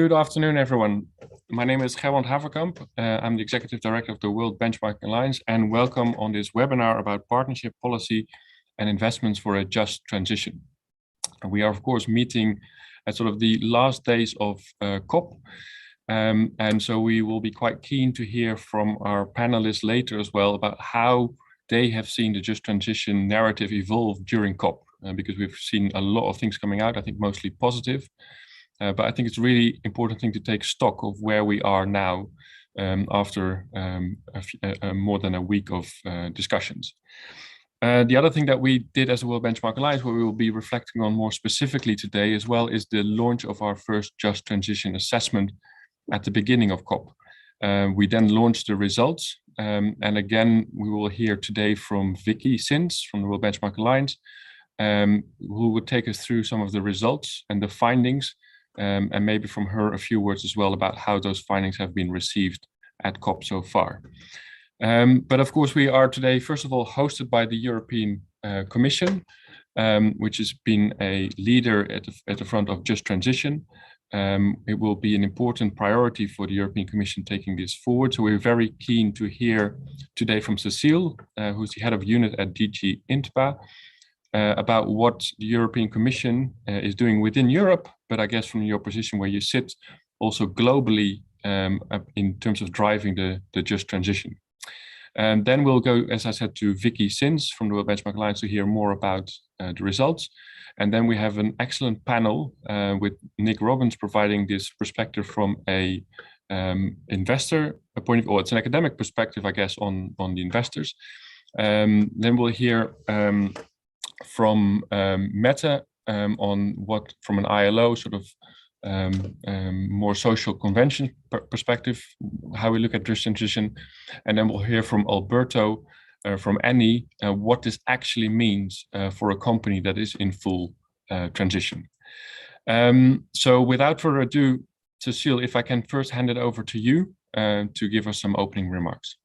Good afternoon, everyone. My name is Gerwant Haverkamp. I'm the Executive Director of the World Benchmarking Alliance, and welcome on this webinar about partnership policy and investments for a just transition. We are, of course, meeting at sort of the last days of COP, and so we will be quite keen to hear from our panelists later as well about how they have seen the just transition narrative evolve during COP, because we've seen a lot of things coming out, I think mostly positive. But I think it's a really important thing to take stock of where we are now after more than a week of discussions. The other thing that we did as a World Benchmark Alliance, where we will be reflecting on more specifically today as well, is the launch of our first Just Transition assessment at the beginning of COP. We then launched the results, and again, we will hear today from Vicky Sins from the World Benchmark Alliance, who will take us through some of the results and the findings, and maybe from her a few words as well about how those findings have been received at COP so far. But of course, we are today, first of all, hosted by the European Commission, which has been a leader at the front of Just Transition. It will be an important priority for the European Commission taking this forward. So we're very keen to hear today from Cecile, who's the head of unit at DG INTPA, about what the European Commission is doing within Europe, but I guess from your position where you sit, also globally in terms of driving the just transition. And then we'll go, as I said, to Vicky Sins from the World Benchmark Alliance to hear more about the results. And then we have an excellent panel with Nick Robbins providing this perspective from a investor point of view, or it's an academic perspective, I guess, on the investors. Then we'll hear from Mette on what, from an ILO sort of more social convention perspective, how we look at just transition. And then we'll hear from Alberto from Annie what this actually means for a company that is in full transition. So without further ado, Cecile, if I can first hand it over to you to give us some opening remarks.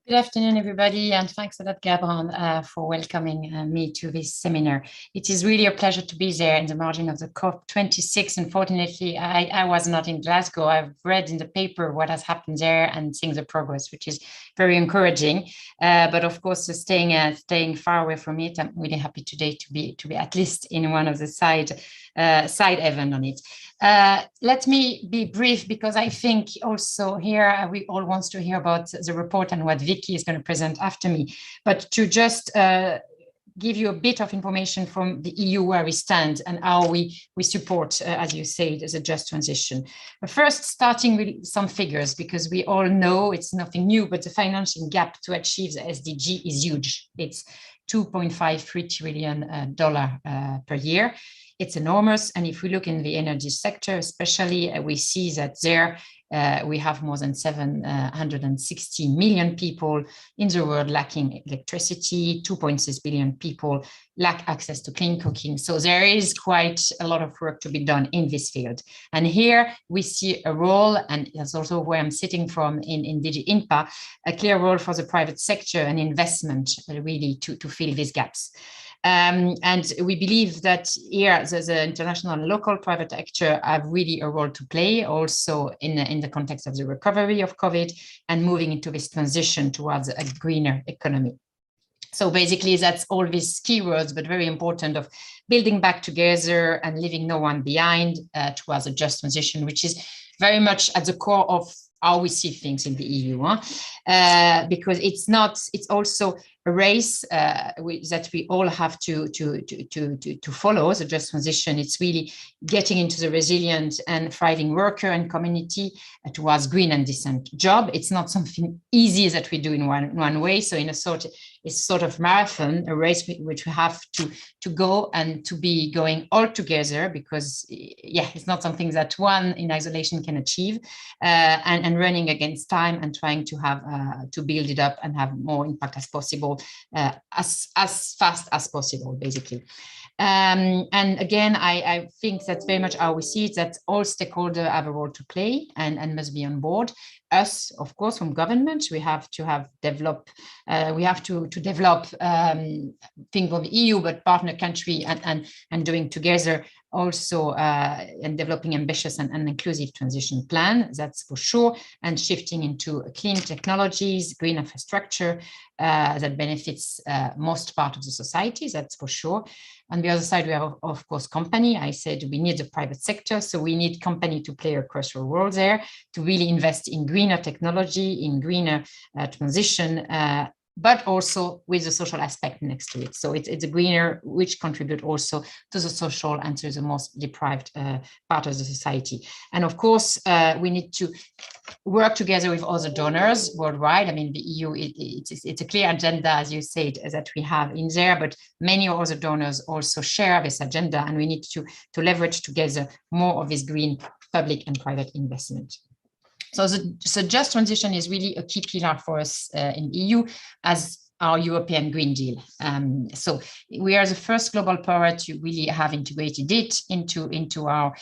Good afternoon, everybody, and thanks a lot, Gerwant, for welcoming me to this seminar. It is really a pleasure to be there in the margin of the COP26. Unfortunately, I was not in Glasgow. I've read in the paper what has happened there and seeing the progress, which is very encouraging. But of course, staying far away from it, I'm really happy today to be at least in one of the side event on it. Let me be brief, because I think also here we all want to hear about the report and what Vicky is going to present after me. But to just give you a bit of information from the EU where we stand and how we support, as you say, the just transition. But first, starting with some figures, because we all know it's nothing new, but the financing gap to achieve the SDG is huge. It's $2.53 trillion per year. It's enormous. And if we look in the energy sector, especially, we see that there we have more than 760 million people in the world lacking electricity, 2.6 billion people lack access to clean cooking. So there is quite a lot of work to be done in this field. And here we see a role, and that's also where I'm sitting from in DG INPA, a clear role for the private sector and investment really to fill these gaps. And we believe that here the international and local private sector have really a role to play also in the context of the recovery of COVID and moving into this transition towards a greener economy. So basically that's all these keywords, but very important, of building back together and leaving no one behind towards a just transition, which is very much at the core of how we see things in the EU, because it's also a race that we all have to follow, the just transition. It's really getting into the resilient and thriving worker and community towards green and decent job. It's not something easy that we do in one way. So in a sort of marathon, a race which we have to go and to be going all together, because it's not something that one in isolation can achieve, and running against time and trying to have to build it up and have more impact as possible, as fast as possible, basically. And again, I think that's very much how we see it, that all stakeholders have a role to play and must be on board. Us, of course, from government, we have to develop things for the EU, but partner country and doing together also and developing ambitious and inclusive transition plan, that's for sure, and shifting into clean technologies, green infrastructure that benefits most part of the society, that's for sure. On the other side, we have, of course, company. I said we need the private sector, so we need company to play a crucial role there, to really invest in greener technology, in greener transition, but also with the social aspect next to it. So it's a greener, which contribute also to the social and to the most deprived part of the society. And of course, we need to work together with other donors worldwide. I mean, the EU, it's a clear agenda, as you said, that we have in there, but many other donors also share this agenda, and we need to leverage together more of this green public and private investment. So the just transition is really a key pillar for us in the EU as our European Green Deal. So we are the first global power to really have integrated it into our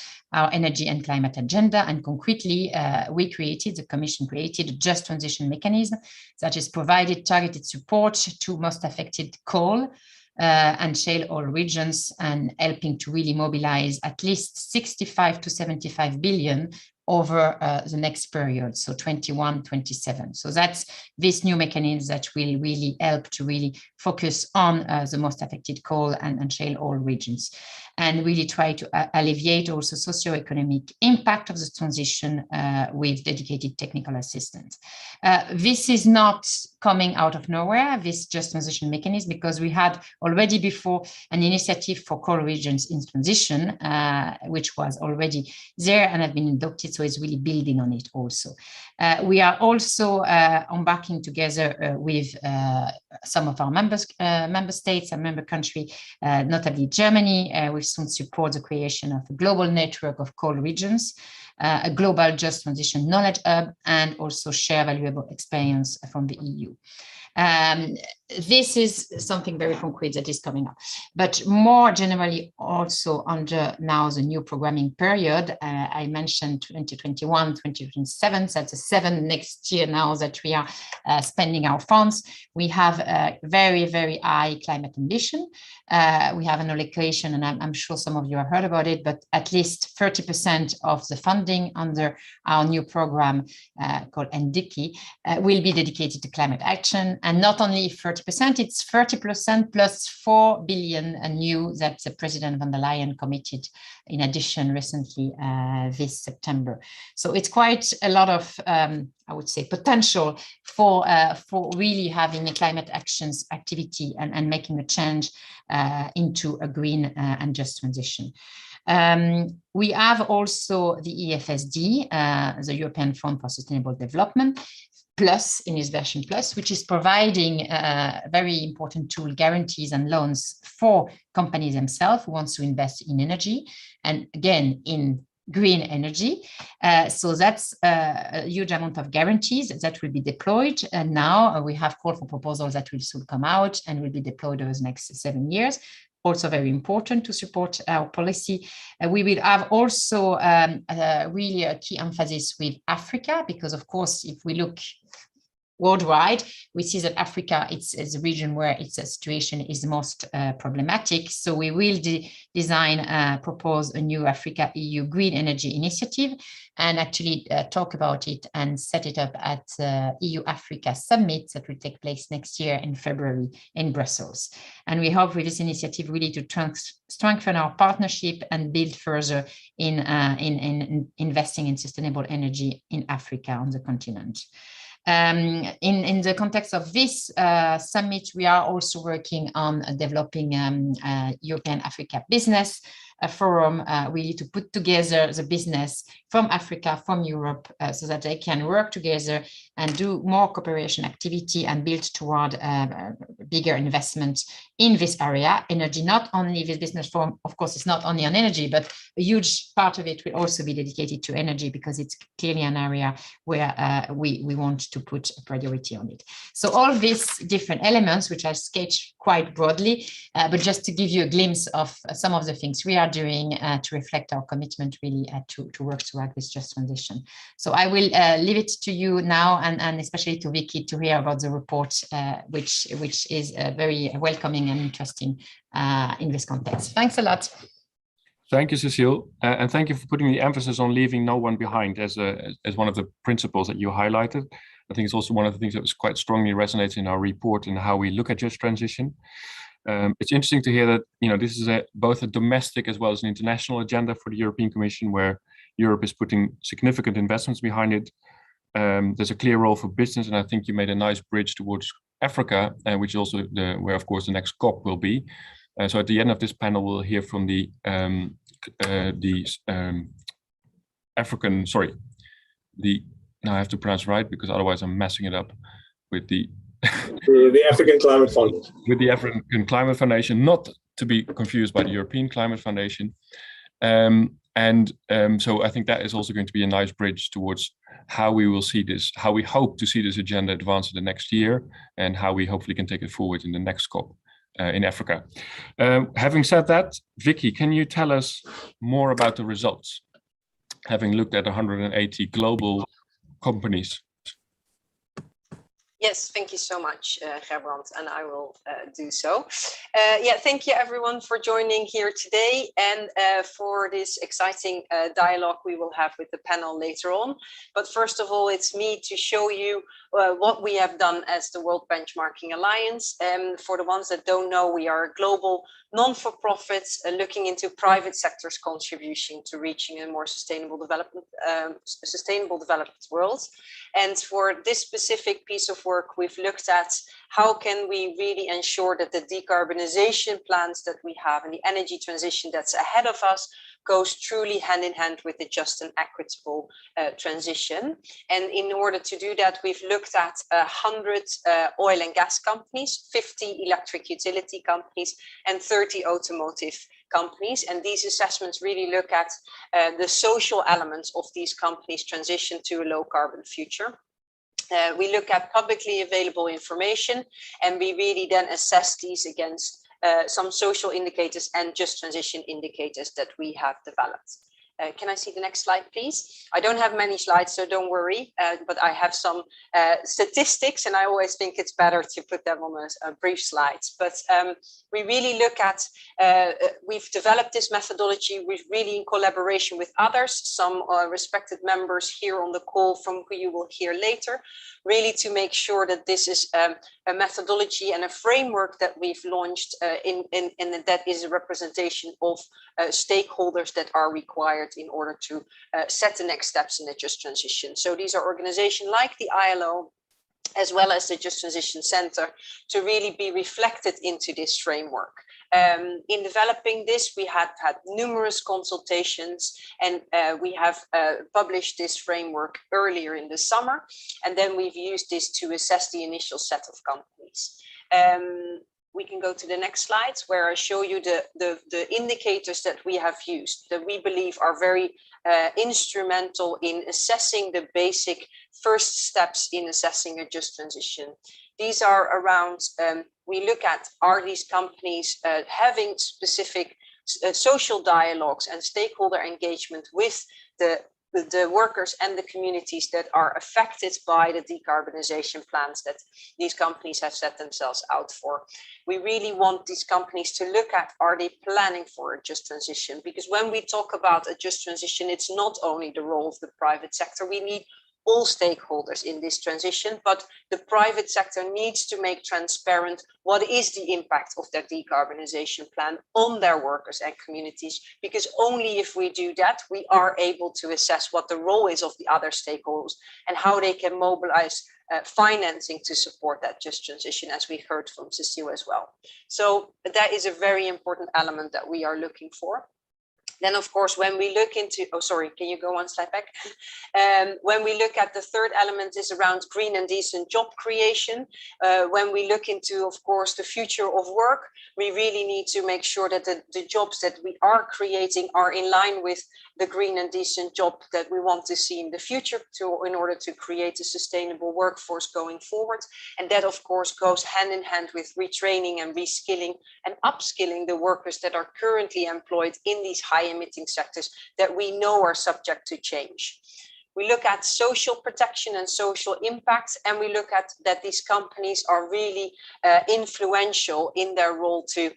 energy and climate agenda. And concretely, the Commission created a just transition mechanism that is provided targeted support to most affected coal and shale oil regions, and helping to really mobilize at least 65 to 75 billion over the next period, so 21-27. So that's this new mechanism that will really help to really focus on the most affected coal and shale oil regions, and really try to alleviate also socioeconomic impact of the transition with dedicated technical assistance. This is not coming out of nowhere, this just transition mechanism, because we had already before an initiative for coal regions in transition, which was already there and have been adopted. So it's really building on it also. We are also embarking together with some of our member states and member country, notably Germany, which soon support the creation of a global network of coal regions, a global just transition knowledge hub, and also share valuable experience from the EU. This is something very concrete that is coming up, but more generally also under now the new programming period. I mentioned 2021, 2027, that's the 7 next year now that we are spending our funds. We have a very, very high climate ambition. We have an allocation, and I'm sure some of you have heard about it, but at least 30% of the funding under our new program called NDICI will be dedicated to climate action, and not only 30%, it's 30% plus 4 billion new that the President von der Leyen committed in addition recently this September. So it's quite a lot of, I would say, potential for really having a climate actions activity and making a change into a green and just transition. We have also the EFSD, the European Fund for Sustainable Development, Plus in its version Plus, which is providing a very important tool, guarantees and loans for companies themselves who want to invest in energy, and again in green energy. So that's a huge amount of guarantees that will be deployed. And now we have called for proposals that will soon come out and will be deployed over the next 7 years. Also very important to support our policy. We will have also really a key emphasis with Africa, because of course, if we look worldwide, we see that Africa is a region where its situation is the most problematic. So we will propose a new Africa EU Green Energy Initiative, and actually talk about it and set it up at EU-Africa Summit that will take place next year in February in Brussels. And we hope with this initiative really to strengthen our partnership and build further in investing in sustainable energy in Africa on the continent. In the context of this summit, we are also working on developing European Africa Business Forum, really to put together the business from Africa, from Europe, so that they can work together and do more cooperation activity and build toward bigger investment in this area. Energy, not only this business forum, of course, it's not only on energy, but a huge part of it will also be dedicated to energy, because it's clearly an area where we want to put a priority on it. So all these different elements, which I sketched quite broadly, but just to give you a glimpse of some of the things we are doing to reflect our commitment really to work toward this just transition. So I will leave it to you now, and especially to Vicky, to hear about the report, which is very welcoming and interesting in this context. Thanks a lot. Thank you, Cecile, and thank you for putting the emphasis on leaving no one behind as one of the principles that you highlighted. I think it's also one of the things that was quite strongly resonates in our report and how we look at just transition. It's interesting to hear that this is both a domestic as well as an international agenda for the European Commission, where Europe is putting significant investments behind it. There's a clear role for business, and I think you made a nice bridge towards Africa, which is also where, of course, the next COP will be. So at the end of this panel, we'll hear from the African, sorry, now I have to pronounce right because otherwise I'm messing it up with the African Climate Foundation. With the African Climate Foundation, not to be confused by the European Climate Foundation. So I think that is also going to be a nice bridge towards how we will see this, how we hope to see this agenda advance in the next year, and how we hopefully can take it forward in the next COP in Africa. Having said that, Vicky, can you tell us more about the results, having looked at 180 global companies? Yes, thank you so much, Gerbrand, and I will do so. Thank you everyone for joining here today and for this exciting dialogue we will have with the panel later on. But first of all, it's me to show you what we have done as the World Benchmarking Alliance. For the ones that don't know, we are a global non-for-profit looking into private sector's contribution to reaching a more sustainable development world. And for this specific piece of work, we've looked at how can we really ensure that the decarbonization plans that we have and the energy transition that's ahead of us goes truly hand in hand with a just and equitable transition. And in order to do that, we've looked at 100 oil and gas companies, 50 electric utility companies, and 30 automotive companies. And these assessments really look at the social elements of these companies' transition to a low carbon future. We look at publicly available information, and we really then assess these against some social indicators and just transition indicators that we have developed. Can I see the next slide, please? I don't have many slides, so don't worry, but I have some statistics, and I always think it's better to put them on a brief slides. But we really look at, we've developed this methodology really in collaboration with others, some respected members here on the call from who you will hear later, really to make sure that this is a methodology and a framework that we've launched and that is a representation of stakeholders that are required in order to set the next steps in the just transition. So these are organizations like the ILO, as well as the Just Transition Center, to really be reflected into this framework. In developing this, we had numerous consultations, and we have published this framework earlier in the summer, and then we've used this to assess the initial set of companies. We can go to the next slides, where I show you the indicators that we have used that we believe are very instrumental in assessing the basic first steps in assessing a just transition. These are around, we look at, are these companies having specific social dialogues and stakeholder engagement with the workers and the communities that are affected by the decarbonization plans that these companies have set themselves out for. We really want these companies to look at, are they planning for a just transition? Because when we talk about a just transition, it's not only the role of the private sector. We need all stakeholders in this transition, but the private sector needs to make transparent what is the impact of their decarbonization plan on their workers and communities, because only if we do that, we are able to assess what the role is of the other stakeholders and how they can mobilize financing to support that just transition, as we heard from Cecile as well. So that is a very important element that we are looking for. Then, of course, when we look into, oh, sorry, can you go one slide back? When we look at the third element is around green and decent job creation. When we look into, of course, the future of work, we really need to make sure that the jobs that we are creating are in line with the green and decent job that we want to see in the future in order to create a sustainable workforce going forward. And that, of course, goes hand in hand with retraining and reskilling and upskilling the workers that are currently employed in these high emitting sectors that we know are subject to change. We look at social protection and social impact, and we look at that these companies are really influential in their role to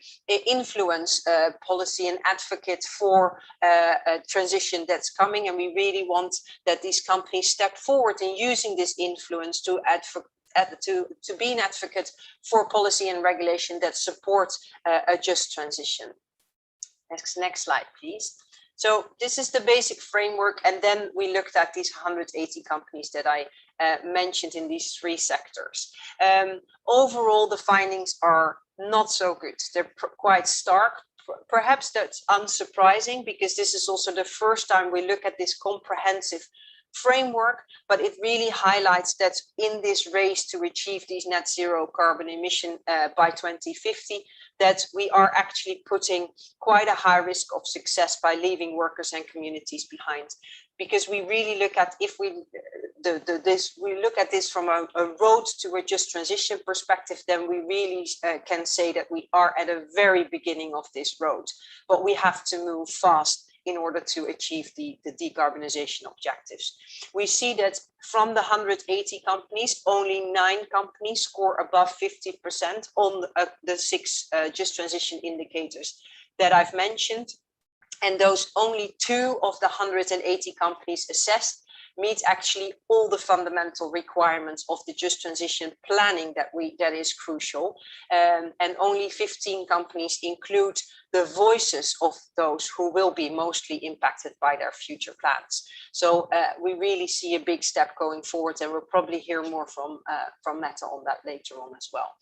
influence policy and advocate for a transition that's coming. And we really want that these companies step forward in using this influence to be an advocate for policy and regulation that supports a just transition. Next slide, please. So this is the basic framework, and then we looked at these 180 companies that I mentioned in these 3 sectors. Overall, the findings are not so good. They're quite stark. Perhaps that's unsurprising, because this is also the first time we look at this comprehensive framework, but it really highlights that in this race to achieve these net zero carbon emission by 2050, that we are actually putting quite a high risk of success by leaving workers and communities behind. Because we really look at, if we look at this from a road to a just transition perspective, then we really can say that we are at a very beginning of this road, but we have to move fast in order to achieve the decarbonization objectives. We see that from the 180 companies, only 9 companies score above 50% on the 6 just transition indicators that I've mentioned. And those only 2 of the 180 companies assessed meet actually all the fundamental requirements of the just transition planning that is crucial. And only 15 companies include the voices of those who will be mostly impacted by their future plans. So we really see a big step going forward, and we'll probably hear more from Mette on that later on as well.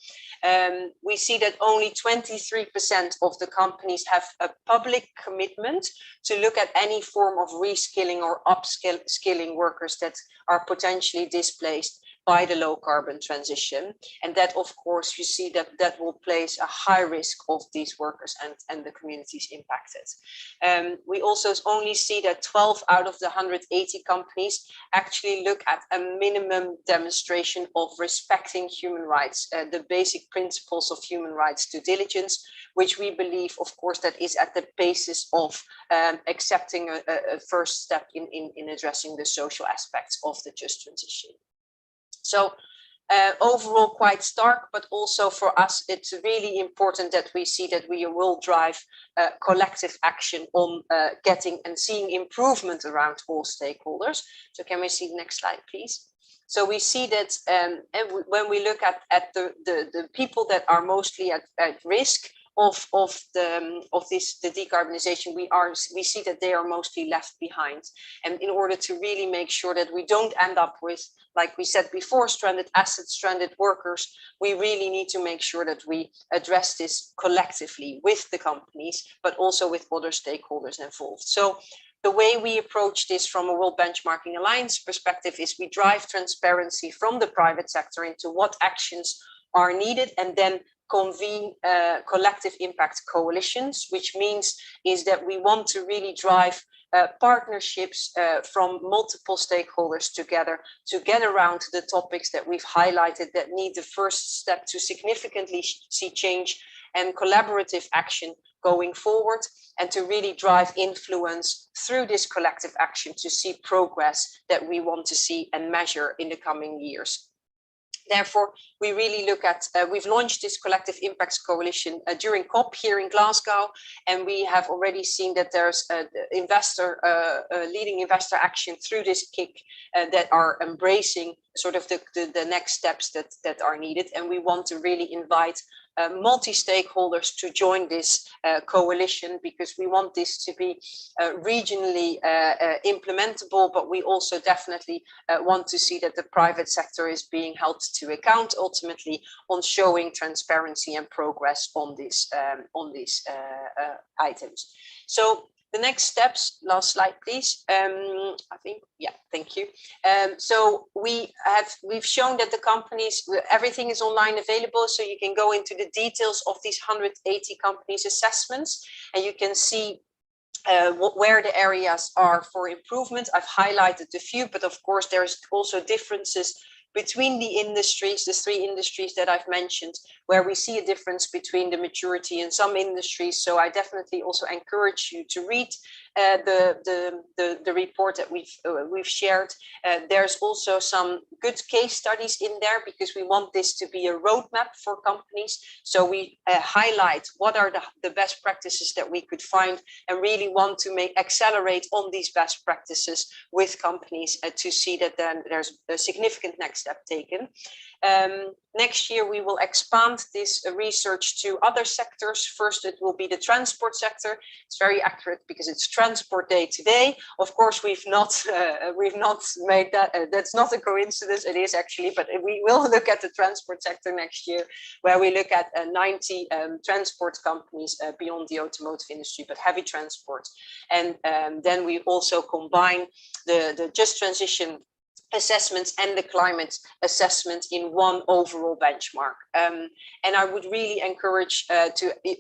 We see that only 23% of the companies have a public commitment to look at any form of reskilling or upskilling workers that are potentially displaced by the low carbon transition. And that, of course, you see that will place a high risk of these workers and the communities impacted. We also only see that 12 out of the 180 companies actually look at a minimum demonstration of respecting human rights, the basic principles of human rights due diligence, which we believe, of course, that is at the basis of accepting a first step in addressing the social aspects of the just transition. So overall quite stark, but also for us, it's really important that we see that we will drive collective action on getting and seeing improvement around all stakeholders. So can we see the next slide, please? So we see that when we look at the people that are mostly at risk of the decarbonization, we see that they are mostly left behind. And in order to really make sure that we don't end up with, like we said before, stranded assets, stranded workers, we really need to make sure that we address this collectively with the companies, but also with other stakeholders involved. So the way we approach this from a World Benchmarking Alliance perspective is we drive transparency from the private sector into what actions are needed, and then convene collective impact coalitions, which means is that we want to really drive partnerships from multiple stakeholders together to get around the topics that we've highlighted that need the first step to significantly see change and collaborative action going forward, and to really drive influence through this collective action to see progress that we want to see and measure in the coming years. Therefore, we really look at, we've launched this Collective Impacts Coalition during COP here in Glasgow, and we have already seen that there's leading investor action through this kick that are embracing sort of the next steps that are needed. And we want to really invite multi-stakeholders to join this coalition, because we want this to be regionally implementable, but we also definitely want to see that the private sector is being held to account ultimately on showing transparency and progress on these items. So the next steps, last slide, please. I think, yeah, thank you. So we've shown that the companies, everything is online available, so you can go into the details of these 180 companies assessments, and you can see where the areas are for improvement. I've highlighted a few, but of course there's also differences between the industries, the 3 industries that I've mentioned, where we see a difference between the maturity in some industries. So I definitely also encourage you to read the report that we've shared. There's also some good case studies in there because we want this to be a roadmap for companies. So we highlight what are the best practices that we could find, and really want to accelerate on these best practices with companies to see that then there's a significant next step taken. Next year, we will expand this research to other sectors. First, it will be the transport sector. It's very accurate because it's Transport Day today. Of course, we've not made that. That's not a coincidence. It is actually, but we will look at the transport sector next year, where we look at 90 transport companies beyond the automotive industry, but heavy transport. And then we also combine the just transition assessments and the climate assessment in one overall benchmark. And I would really encourage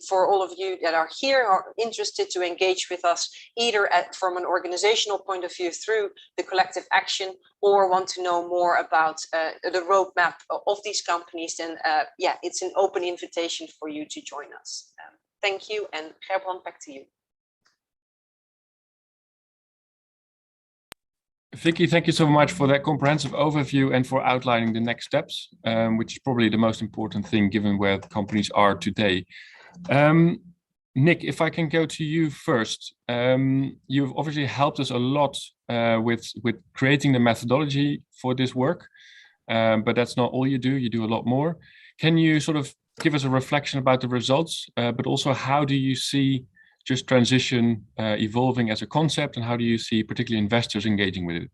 for all of you that are here or interested to engage with us, either from an organizational point of view through the collective action, or want to know more about the roadmap of these companies, then yeah, it's an open invitation for you to join us. Thank you, and Gerbrand, back to you. Vicky, thank you so much for that comprehensive overview and for outlining the next steps, which is probably the most important thing given where the companies are today. Nick, if I can go to you first, you've obviously helped us a lot with creating the methodology for this work, but that's not all you do a lot more. Can you sort of give us a reflection about the results, but also how do you see just transition evolving as a concept, and how do you see particularly investors engaging with it?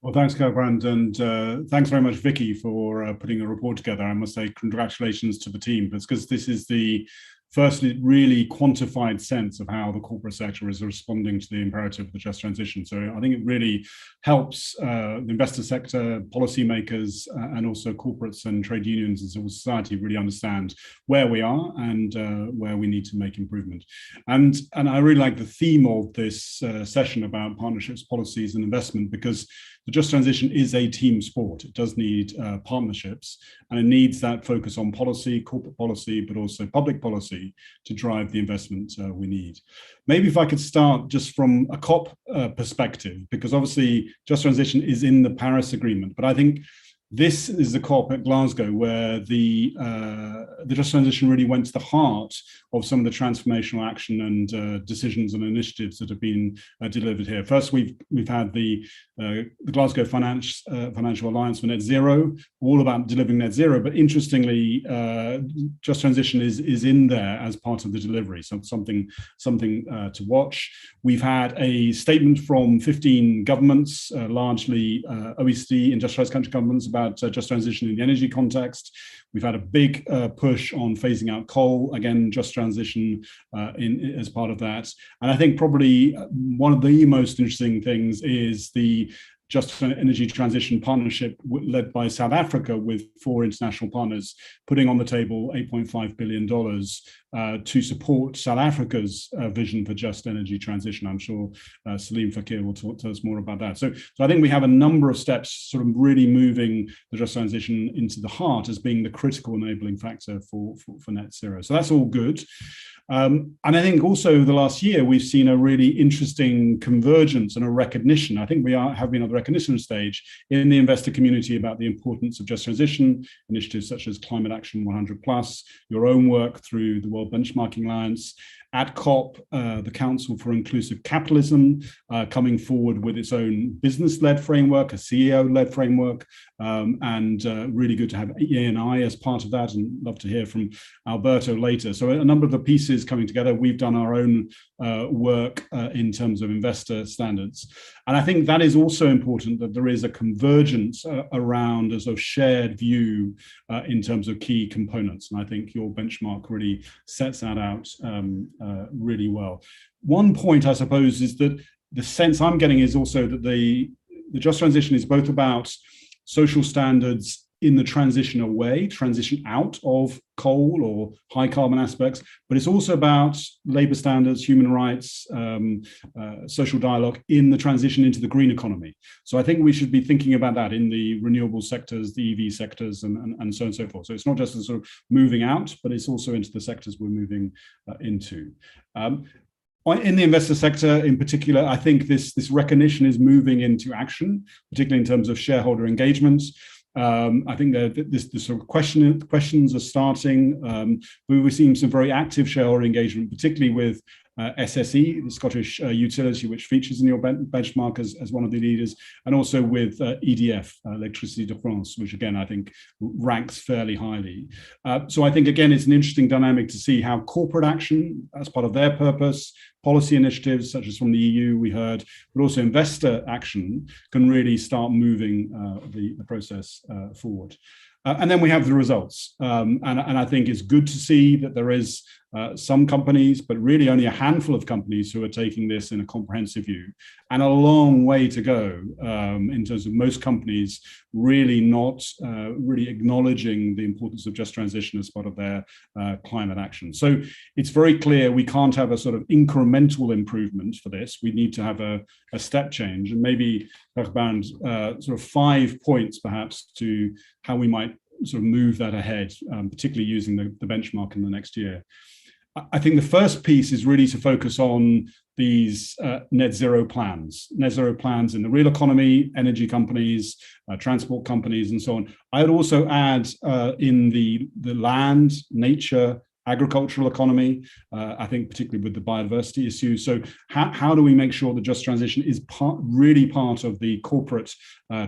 Well, thanks, Gerbrand, and thanks very much, Vicky, for putting the report together. I must say congratulations to the team, because this is the first really quantified sense of how the corporate sector is responding to the imperative of the just transition. So I think it really helps the investor sector, policymakers, and also corporates and trade unions and civil society really understand where we are and where we need to make improvement. And I really like the theme of this session about partnerships, policies, and investment, because the just transition is a team sport. It does need partnerships, and it needs that focus on policy, corporate policy, but also public policy to drive the investment we need. Maybe if I could start just from a COP perspective, because obviously just transition is in the Paris Agreement, but I think this is the COP at Glasgow where the just transition really went to the heart of some of the transformational action and decisions and initiatives that have been delivered here. First, we've had the Glasgow Financial Alliance for Net Zero, all about delivering net zero. But interestingly, just transition is in there as part of the delivery, so something to watch. We've had a statement from 15 governments, largely OECD industrialized country governments, about just transition in the energy context. We've had a big push on phasing out coal, again, just transition as part of that. And I think probably one of the most interesting things is the Just Energy Transition Partnership led by South Africa with 4 international partners, putting on the table $8.5 billion to support South Africa's vision for just energy transition. I'm sure Salim Fakir will tell us more about that. So I think we have a number of steps sort of really moving the just transition into the heart as being the critical enabling factor for net zero. So that's all good. And I think also the last year, we've seen a really interesting convergence and a recognition. I think we have been at the recognition stage in the investor community about the importance of just transition, initiatives such as Climate Action 100+, your own work through the World Benchmarking Alliance. At COP, the Council for Inclusive Capitalism coming forward with its own business-led framework, a CEO-led framework, and really good to have E&I as part of that, and love to hear from Alberto later. So a number of the pieces coming together. We've done our own work in terms of investor standards. And I think that is also important, that there is a convergence around a sort of shared view in terms of key components. And I think your benchmark really sets that out really well. One point, I suppose, is that the sense I'm getting is also that the just transition is both about social standards in the transition away, transition out of coal or high carbon aspects, but it's also about labor standards, human rights, social dialogue in the transition into the green economy. So I think we should be thinking about that in the renewable sectors, the EV sectors, and so on and so forth. So it's not just a sort of moving out, but it's also into the sectors we're moving into. In the investor sector in particular, I think this recognition is moving into action, particularly in terms of shareholder engagement. I think that this sort of questions are starting. We've seen some very active shareholder engagement, particularly with SSE, the Scottish utility, which features in your benchmark as one of the leaders, and also with EDF, Electricité de France, which again, I think ranks fairly highly. So I think, again, it's an interesting dynamic to see how corporate action, as part of their purpose, policy initiatives such as from the EU we heard, but also investor action can really start moving the process forward. And then we have the results. And I think it's good to see that there is some companies, but really only a handful of companies who are taking this in a comprehensive view, and a long way to go in terms of most companies really not really acknowledging the importance of just transition as part of their climate action. So it's very clear we can't have a sort of incremental improvement for this. We need to have a step change, and maybe around sort of 5 points perhaps to how we might sort of move that ahead, particularly using the benchmark in the next year. I think the first piece is really to focus on these net zero plans in the real economy, energy companies, transport companies, and so on. I'd also add in the land, nature, agricultural economy, I think particularly with the biodiversity issue. So how do we make sure that just transition is really part of the corporate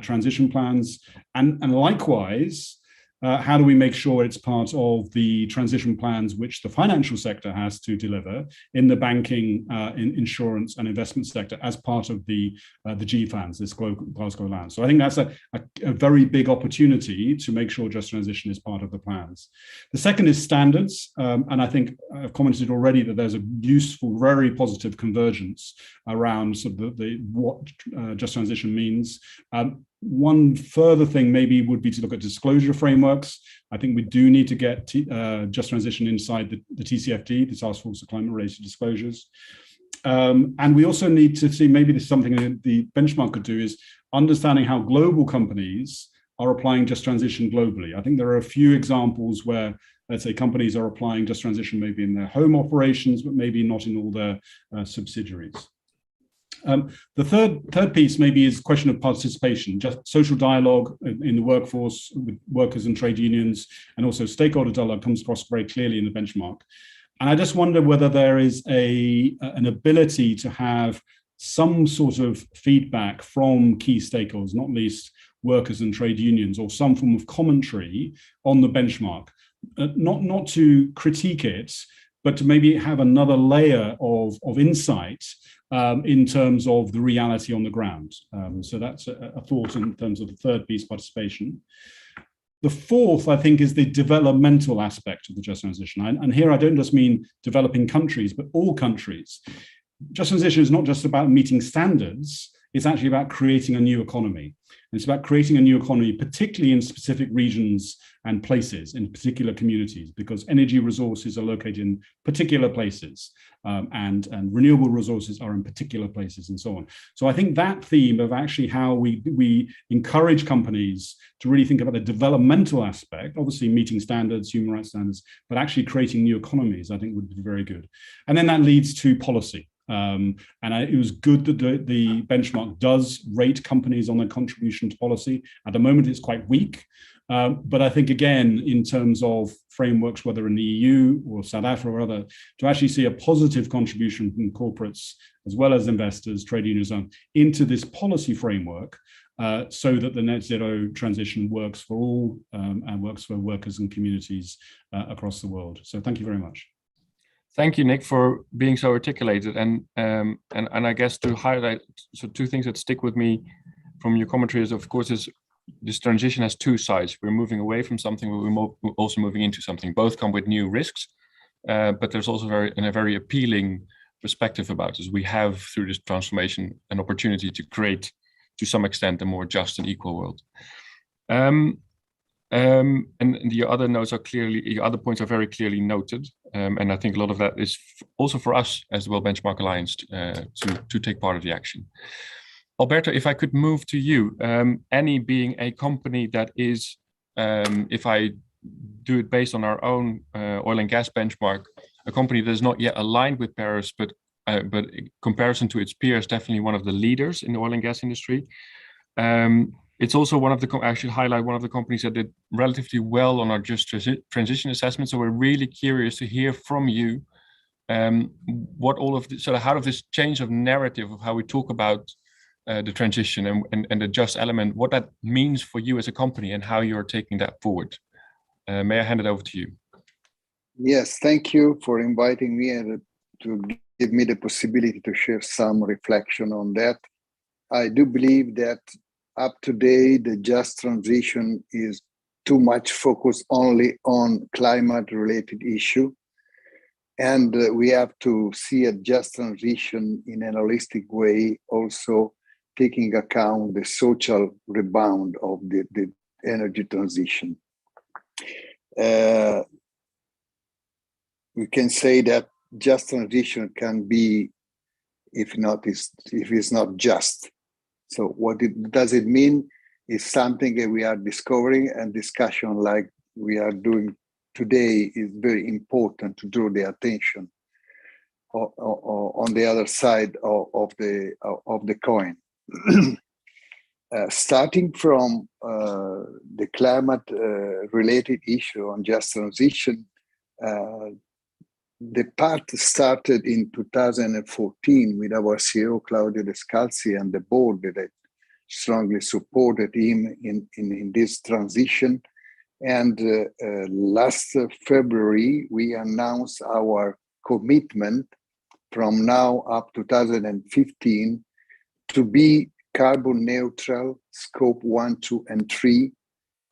transition plans? And likewise, how do we make sure it's part of the transition plans which the financial sector has to deliver in the banking, in insurance and investment sector as part of the GFANZ, this Glasgow Land? So I think that's a very big opportunity to make sure just transition is part of the plans. The second is standards, and I think I've commented already that there's a useful, very positive convergence around sort of what just transition means. One further thing maybe would be to look at disclosure frameworks. I think we do need to get just transition inside the TCFD, the Task Force of Climate-Related Disclosures. And we also need to see, maybe this is something that the benchmark could do, is understanding how global companies are applying just transition globally. I think there are a few examples where, let's say, companies are applying just transition maybe in their home operations, but maybe not in all their subsidiaries. The third piece maybe is a question of participation, just social dialogue in the workforce with workers and trade unions, and also stakeholder dialogue comes across very clearly in the benchmark. And I just wonder whether there is an ability to have some sort of feedback from key stakeholders, not least workers and trade unions, or some form of commentary on the benchmark, not to critique it, but to maybe have another layer of insight in terms of the reality on the ground. So that's a thought in terms of the third piece, participation. The fourth, I think, is the developmental aspect of the just transition. And here I don't just mean developing countries, but all countries. Just transition is not just about meeting standards, it's actually about creating a new economy. And it's about creating a new economy, particularly in specific regions and places, in particular communities, because energy resources are located in particular places, and renewable resources are in particular places, and so on. So I think that theme of actually how we encourage companies to really think about the developmental aspect, obviously meeting standards, human rights standards, but actually creating new economies, I think would be very good. And then that leads to policy. It was good that the benchmark does rate companies on their contribution to policy. At the moment, it's quite weak. But I think, again, in terms of frameworks, whether in the EU or South Africa or other, to actually see a positive contribution from corporates, as well as investors, trade unions, into this policy framework, so that the net zero transition works for all and works for workers and communities across the world. So thank you very much. Thank you, Nick, for being so articulated. And I guess to highlight, so two things that stick with me from your commentary is, of course, this transition has two sides. We're moving away from something, but we're also moving into something. Both come with new risks, but there's also a very appealing perspective about this. We have, through this transformation, an opportunity to create, to some extent, a more just and equal world. And the other notes are clearly, the other points are very clearly noted. And I think a lot of that is also for us as the World Benchmark Alliance to take part of the action. Alberto, if I could move to you, Eni being a company that is, if I do it based on our own oil and gas benchmark, a company that is not yet aligned with Paris, but but in comparison to its peers, definitely one of the leaders in the oil and gas industry. It's also one of the, I should highlight one of the companies that did relatively well on our just transition assessment. So we're really curious to hear from you what all of this, so how does this change of narrative of how we talk about the transition and the just element, what that means for you as a company and how you're taking that forward. May I hand it over to you? Yes, thank you for inviting me and to give me the possibility to share some reflection on that. I do believe that up to date, the just transition is too much focused only on climate-related issue. And we have to see a just transition in an holistic way, also taking account the social rebound of the energy transition. We can say that just transition can be, if it's not just. So what does it mean is something that we are discovering, and discussion like we are doing today is very important to draw the attention on the other side of the coin. Starting from the climate related issue on just transition, the part started in 2014 with our CEO Claudio Descalzi and the board that I strongly supported him in this transition. And last February, we announced our commitment from now up to 2015 to be carbon neutral, scope 1, 2, and 3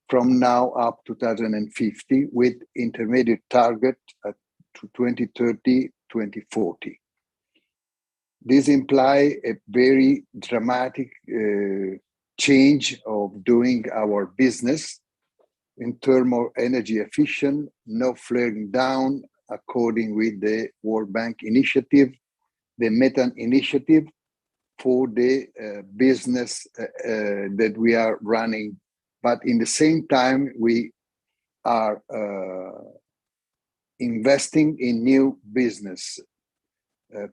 from now up to 2050 with intermediate target to 2030, 2040. This implies a very dramatic change of doing our business in terms of energy efficient, no flaring down, according with the World Bank initiative, the methane initiative for the business that we are running. But in the same time, we are investing in new business.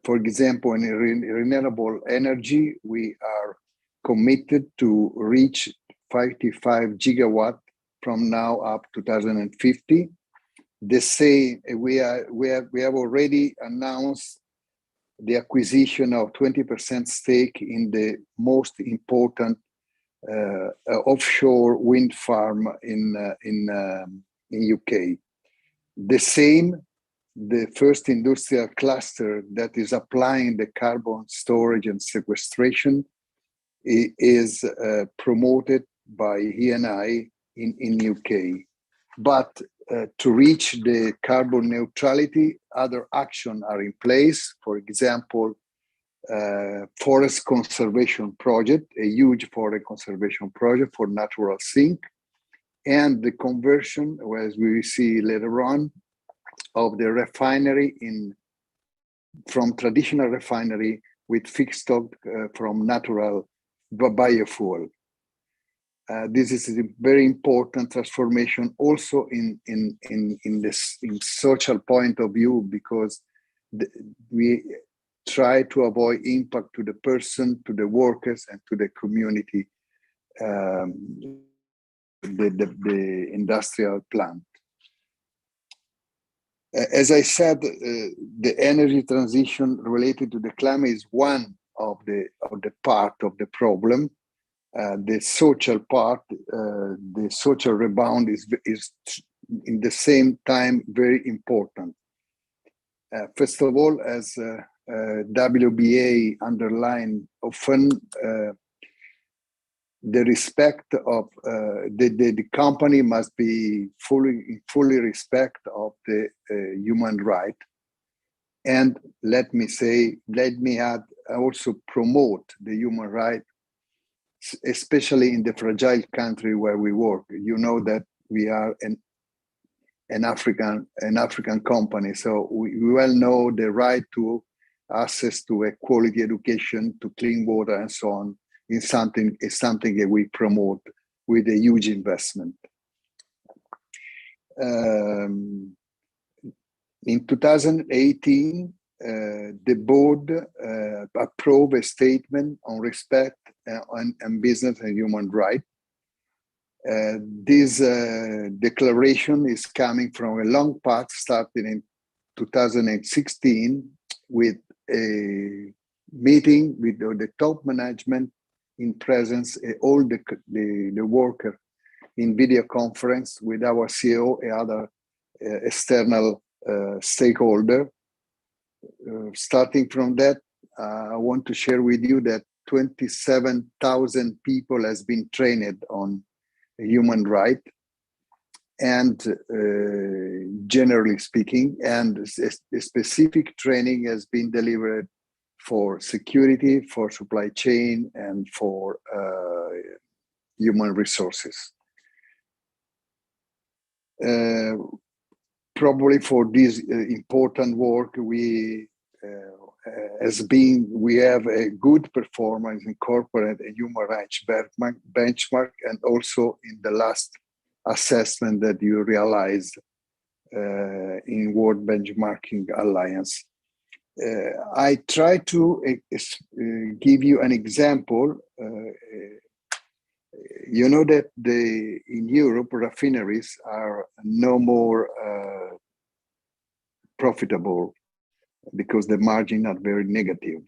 For example, in renewable energy, we are committed to reach 55 gigawatt from now up to 2050. The same, we have already announced the acquisition of 20% stake in the most important offshore wind farm in UK. The same, the first industrial cluster that is applying the carbon storage and sequestration is promoted by E&I in UK. But to reach the carbon neutrality, other actions are in place. For example, forest conservation project, a huge forest conservation project for natural sink, and the conversion, as we will see later on, of the refinery from traditional refinery with feedstock from natural biofuel. This is a very important transformation also in social point of view, because we try to avoid impact to the person, to the workers, and to the community, the industrial plant. As I said, the energy transition related to the climate is one of the part of the problem. The social part, the social rebound is in the same time very important. First of all, as WBA underlined often, the respect of the company must be fully respect of the human right. And let me add, also promote the human right, especially in the fragile country where we work. You know that we are an African company, so we well know the right to access to a quality education, to clean water, and so on. Is something that we promote with a huge investment. In 2018, the board approved a statement on respect and business and human rights. This declaration is coming from a long path starting in 2016 with a meeting with the top management in presence, all the worker in video conference with our CEO and other external stakeholder. Starting from that, I want to share with you that 27,000 people has been trained on human rights, and generally speaking, and a specific training has been delivered for security, for supply chain, and for human resources. Probably for this important work, we have a good performance in corporate and human rights benchmark, and also in the last assessment that you realized in World Benchmarking Alliance. I try to give you an example. You know that in Europe, refineries are no more profitable because the margin are very negative.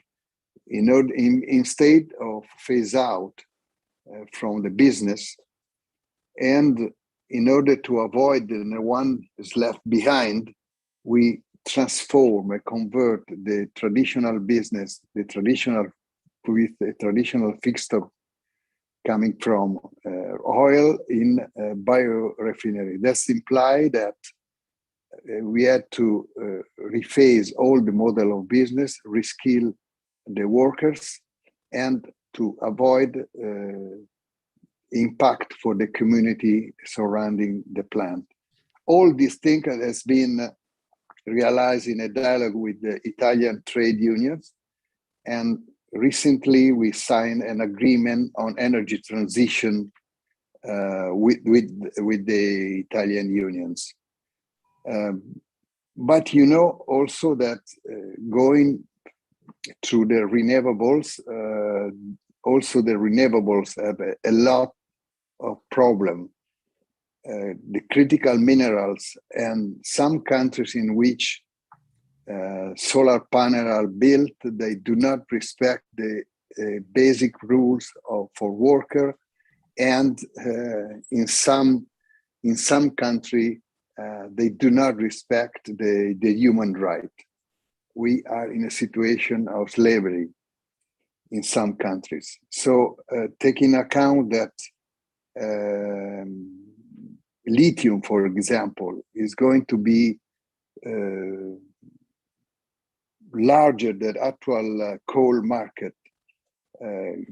Instead of phase out from the business, and in order to avoid the one is left behind, we transform and convert the traditional business, with a traditional feedstock coming from oil in biorefinery. That's implied that we had to rephase all the model of business, reskill the workers, and to avoid impact for the community surrounding the plant. All these things has been realized in a dialogue with the Italian trade unions, and recently we signed an agreement on energy transition with the Italian unions. But you know also that going through the renewables, also the renewables have a lot of problem. The critical minerals, and some countries in which solar panels are built, they do not respect the basic rules for worker, and in some country they do not respect the human right. We are in a situation of slavery in some countries. So taking account that lithium, for example, is going to be larger than actual coal market.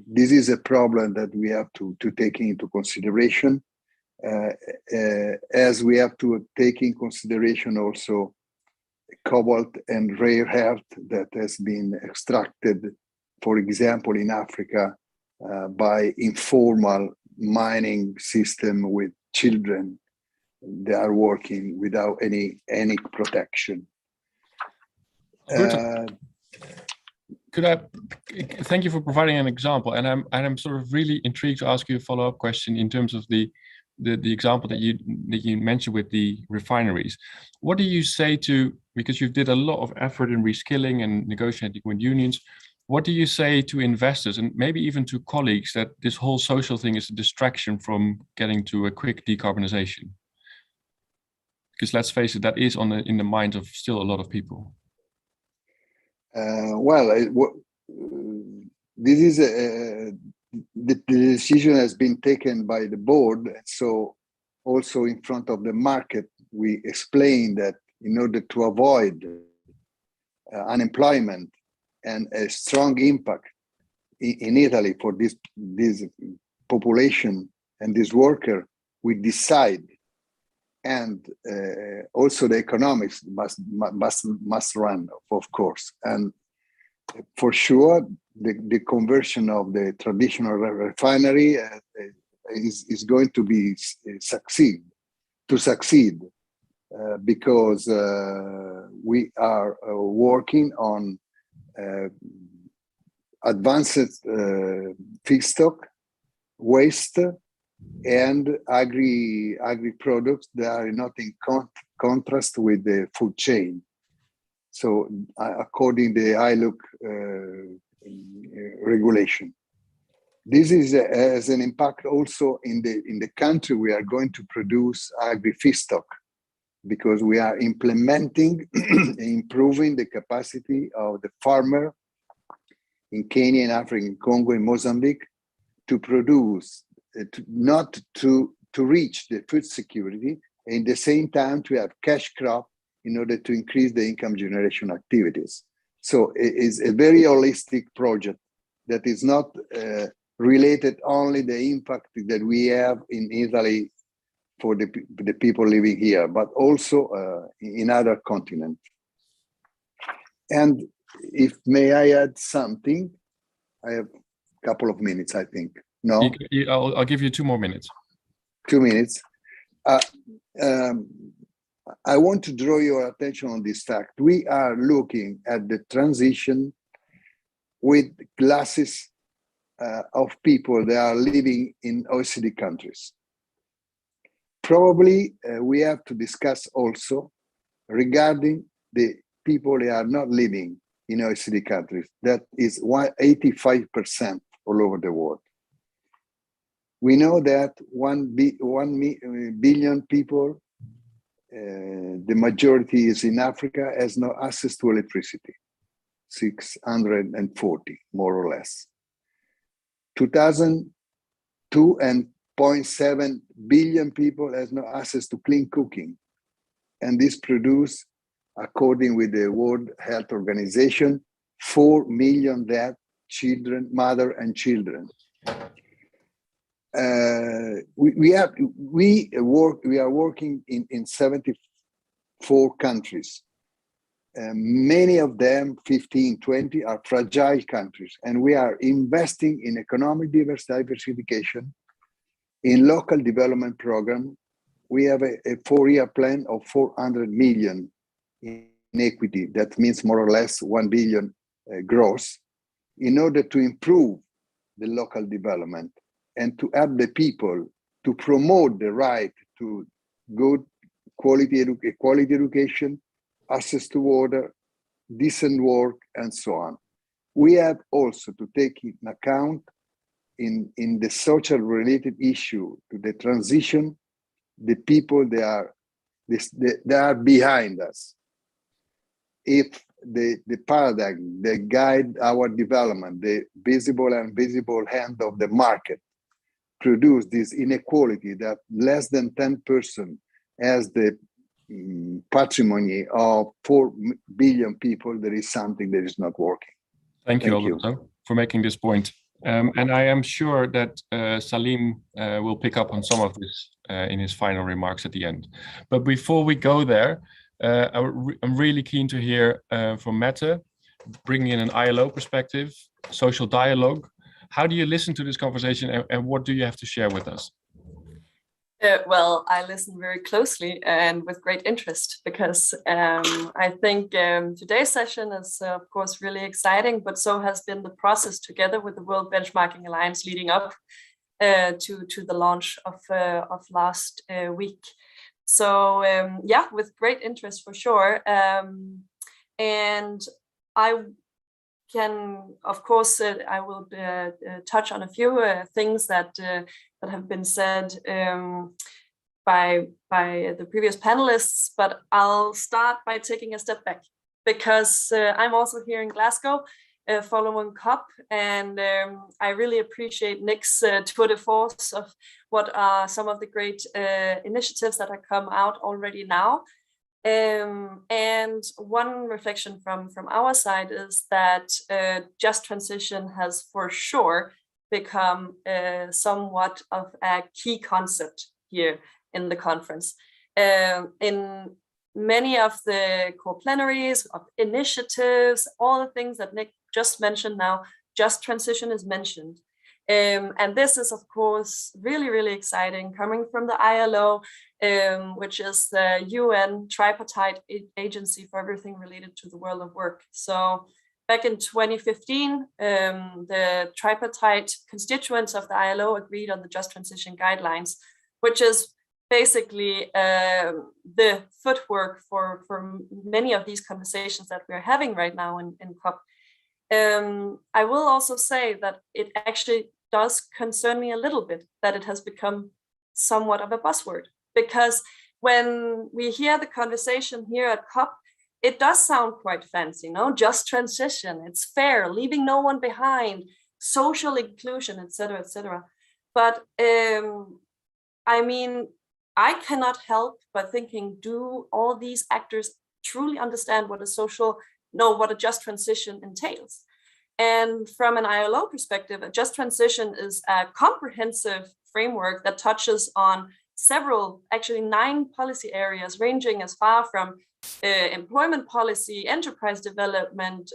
This is a problem that we have to take into consideration, as we have to take in consideration also cobalt and rare earth that has been extracted, for example, in Africa by informal mining system with children. They are working without any protection. Could I thank you for providing an example, and I'm sort of really intrigued to ask you a follow-up question in terms of the example that you mentioned with the refineries. What do you say to, because you did a lot of effort in reskilling and negotiating with unions, what do you say to investors and maybe even to colleagues that this whole social thing is a distraction from getting to a quick decarbonization? Because let's face it, that is in the minds of still a lot of people. This is the decision has been taken by the board. So also in front of the market, we explained that in order to avoid unemployment and a strong impact in Italy for this population and this worker, we decide, and also the economics must run, of course, and for sure the conversion of the traditional refinery is going to be succeed. because we are working on advanced feedstock, waste, and agri products that are not in contrast with the food chain. So according to the ILUC regulation. This has an impact also in the country we are going to produce agri feedstock, because we are implementing, improving the capacity of the farmer in Kenya, in Africa, in Congo, in Mozambique, to produce, not to reach the food security, and at the same time to have cash crop in order to increase the income generation activities. So it is a very holistic project that is not related only the impact that we have in Italy for the people living here, but also in other continents. And if may I add something, I have a couple of minutes, I think. No? I'll give you 2 more minutes. 2 minutes. I want to draw your attention on this fact. We are looking at the transition with glasses of people that are living in OECD countries. Probably we have to discuss also regarding the people that are not living in OECD countries. That is 85% all over the world. We know that 1 billion people, the majority is in Africa, has no access to electricity, 640 more or less. 2.7 billion people has no access to clean cooking. And this produce, according with the World Health Organization, 4 million dead children, mother and children. We are working in 74 countries. Many of them, 15, 20, are fragile countries, and we are investing in economic diversification, in local development program. We have a 4-year plan of 400 million in equity. That means more or less 1 billion gross, in order to improve the local development and to help the people to promote the right to good quality education, access to water, decent work, and so on. We have also to take in account in the social related issue to the transition, the people they are behind us. If the paradigm, they guide our development, the visible and invisible hand of the market produce this inequality that less than 10% has the patrimony of 4 billion people, there is something that is not working. Thank you, Alberto, for making this point. And I am sure that Salim will pick up on some of this in his final remarks at the end. But before we go there, I'm really keen to hear from Mette, bringing in an ILO perspective, social dialogue. How do you listen to this conversation, and what do you have to share with us? Well, I listen very closely and with great interest, because I think today's session is, of course, really exciting, but so has been the process together with the World Benchmarking Alliance leading up to the launch of last week. So yeah, with great interest for sure. And I can, of course, I will touch on a few things that have been said by the previous panelists, but I'll start by taking a step back, because I'm also here in Glasgow following COP, and I really appreciate Nick's tour de force of what are some of the great initiatives that have come out already now. And one reflection from our side is that just transition has for sure become somewhat of a key concept here in the conference. In many of the core plenaries, of initiatives, all the things that Nick just mentioned now, just transition is mentioned. And this is, of course, really, really exciting, coming from the ILO, which is the UN tripartite agency for everything related to the world of work. So back in 2015, the tripartite constituents of the ILO agreed on the Just Transition Guidelines, which is basically the footwork for many of these conversations that we're having right now in COP. I will also say that it actually does concern me a little bit that it has become somewhat of a buzzword, because when we hear the conversation here at COP, it does sound quite fancy, no? Just transition, it's fair, leaving no one behind, social inclusion, etc., etc. But I mean, I cannot help but thinking, do all these actors truly understand what a just transition entails? And from an ILO perspective, a just transition is a comprehensive framework that touches on several, actually 9 policy areas, ranging as far from employment policy, enterprise development,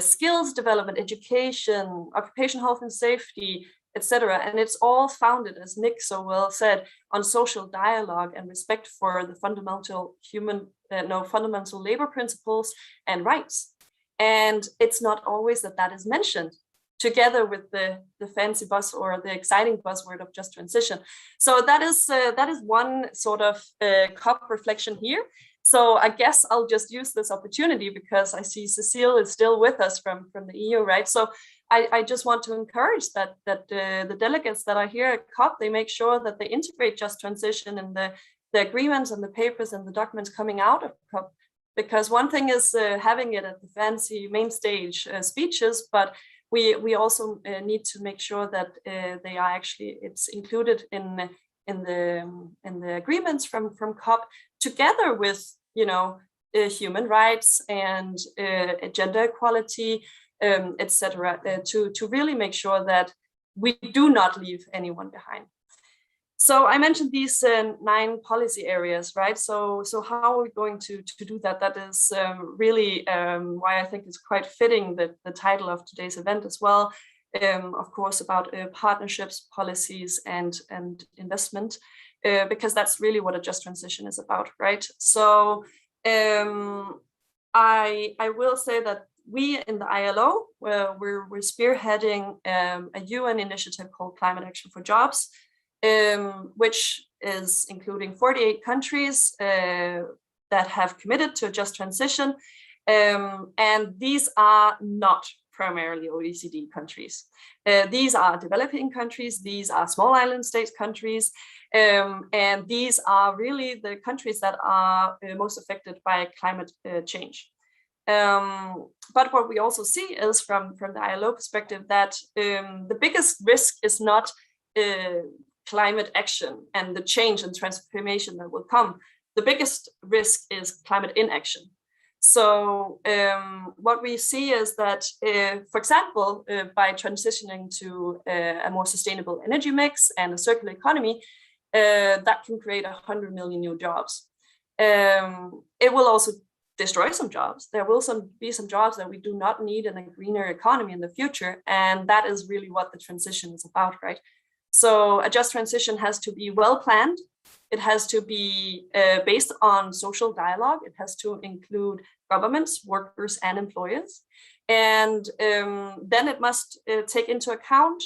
skills development, education, occupational health and safety, etc. And it's all founded, as Nick so well said, on social dialogue and respect for the fundamental fundamental labor principles and rights. And it's not always that is mentioned together with the fancy buzz or the exciting buzzword of just transition. So that is one sort of COP reflection here. So I guess I'll just use this opportunity, because I see Cecile is still with us from the EU, right? So I just want to encourage that the delegates that are here at COP, they make sure that they integrate just transition in the agreements and the papers and the documents coming out of COP. Because one thing is having it at the fancy main stage speeches, but we also need to make sure that it's included in the agreements from COP, together with human rights and gender equality, etc., to really make sure that we do not leave anyone behind. So I mentioned these 9 policy areas, right? So how are we going to do that? That is really why I think it's quite fitting that the title of today's event as well, of course, about partnerships, policies, and investment, because that's really what a just transition is about, right? So I will say that we in the ILO, we're spearheading a UN initiative called Climate Action for Jobs, which is including 48 countries that have committed to a just transition. And these are not primarily OECD countries. These are developing countries, these are small island states countries, and these are really the countries that are most affected by climate change. But what we also see is from the ILO perspective that the biggest risk is not climate action and the change and transformation that will come. The biggest risk is climate inaction. So what we see is that, for example, by transitioning to a more sustainable energy mix and a circular economy, that can create 100 million new jobs. It will also destroy some jobs. There will be some jobs that we do not need in a greener economy in the future. And that is really what the transition is about, right? So a just transition has to be well planned. It has to be based on social dialogue. It has to include governments, workers, and employers. And then it must take into account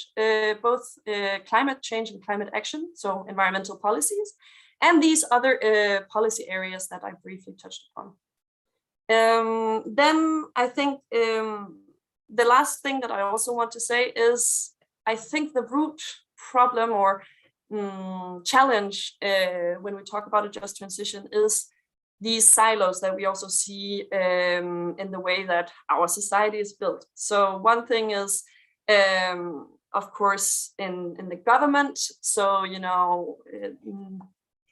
both climate change and climate action, so environmental policies, and these other policy areas that I briefly touched upon. Then I think the last thing that I also want to say is, I think the root problem or challenge when we talk about a just transition is these silos that we also see in the way that our society is built. So one thing is, of course, in the government. So, you know,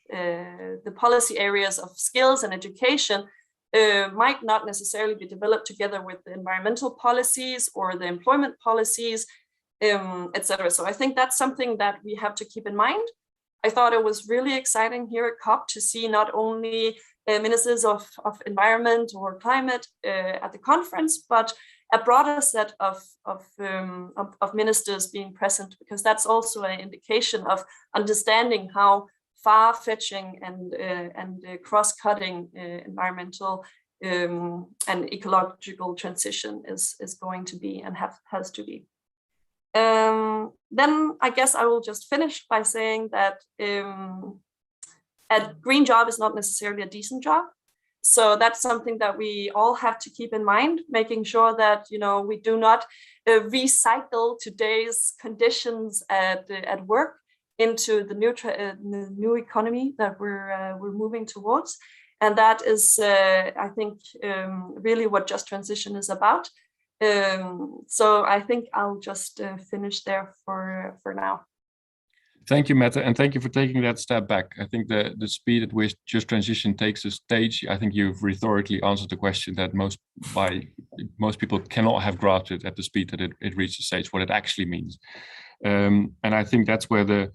the policy areas of skills and education might not necessarily be developed together with the environmental policies or the employment policies, etc. So I think that's something that we have to keep in mind. I thought it was really exciting here at COP to see not only ministers of environment or climate at the conference, but a broader set of ministers being present, because that's also an indication of understanding how far-fetching and cross-cutting environmental and ecological transition is going to be and has to be. Then I guess I will just finish by saying that a green job is not necessarily a decent job. So that's something that we all have to keep in mind, making sure that, you know, we do not recycle today's conditions at work into the new economy that we're moving towards. And that is, I think, really what Just Transition is about. So I think I'll just finish there for now. Thank you, Mette, and thank you for taking that step back. I think the speed at which Just Transition takes the stage, I think you've rhetorically answered the question that most people cannot have grasped it at the speed that it reached the stage, what it actually means. And I think that's where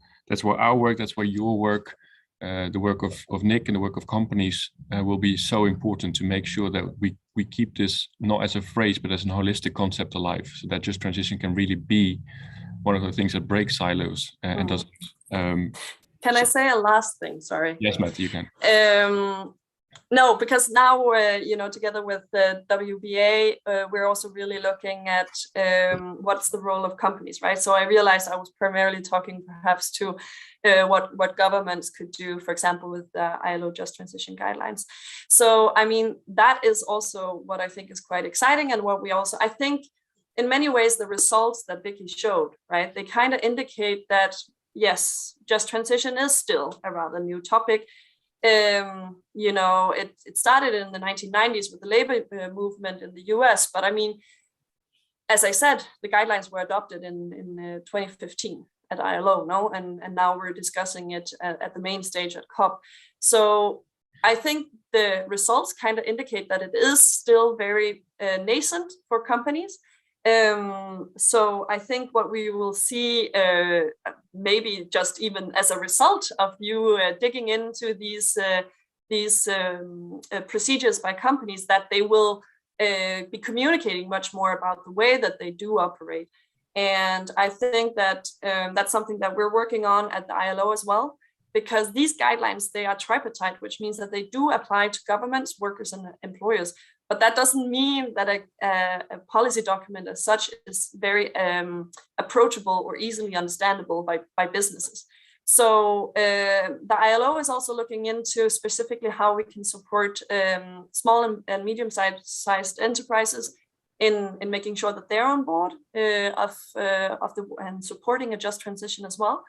our work, that's where your work, the work of Nick and the work of companies will be so important to make sure that we keep this not as a phrase, but as a holistic concept alive, so that Just Transition can really be one of the things that breaks silos and doesn't. Can I say a last thing? Sorry. Yes, Matt, you can. No, because now we're, you know, together with the WBA, we're also really looking at what's the role of companies, right? So I realized I was primarily talking perhaps to what governments could do, for example, with the ILO Just Transition guidelines. So, I mean, that is also what I think is quite exciting, and what we also, I think, in many ways, the results that Vicky showed, right, they kind of indicate that, yes, Just Transition is still a rather new topic. You know, it started in the 1990s with the labor movement in the US, but I mean, as I said, the guidelines were adopted in 2015 at ILO, no? And now we're discussing it at the main stage at COP. So I think the results kind of indicate that it is still very nascent for companies. So I think what we will see, maybe just even as a result of you digging into these procedures by companies, that they will be communicating much more about the way that they do operate. And I think that that's something that we're working on at the ILO as well, because these guidelines, they are tripartite, which means that they do apply to governments, workers, and employers. But that doesn't mean that a policy document as such is very approachable or easily understandable by businesses. So the ILO is also looking into specifically how we can support small and medium-sized enterprises in making sure that they're on board and supporting a just transition as well.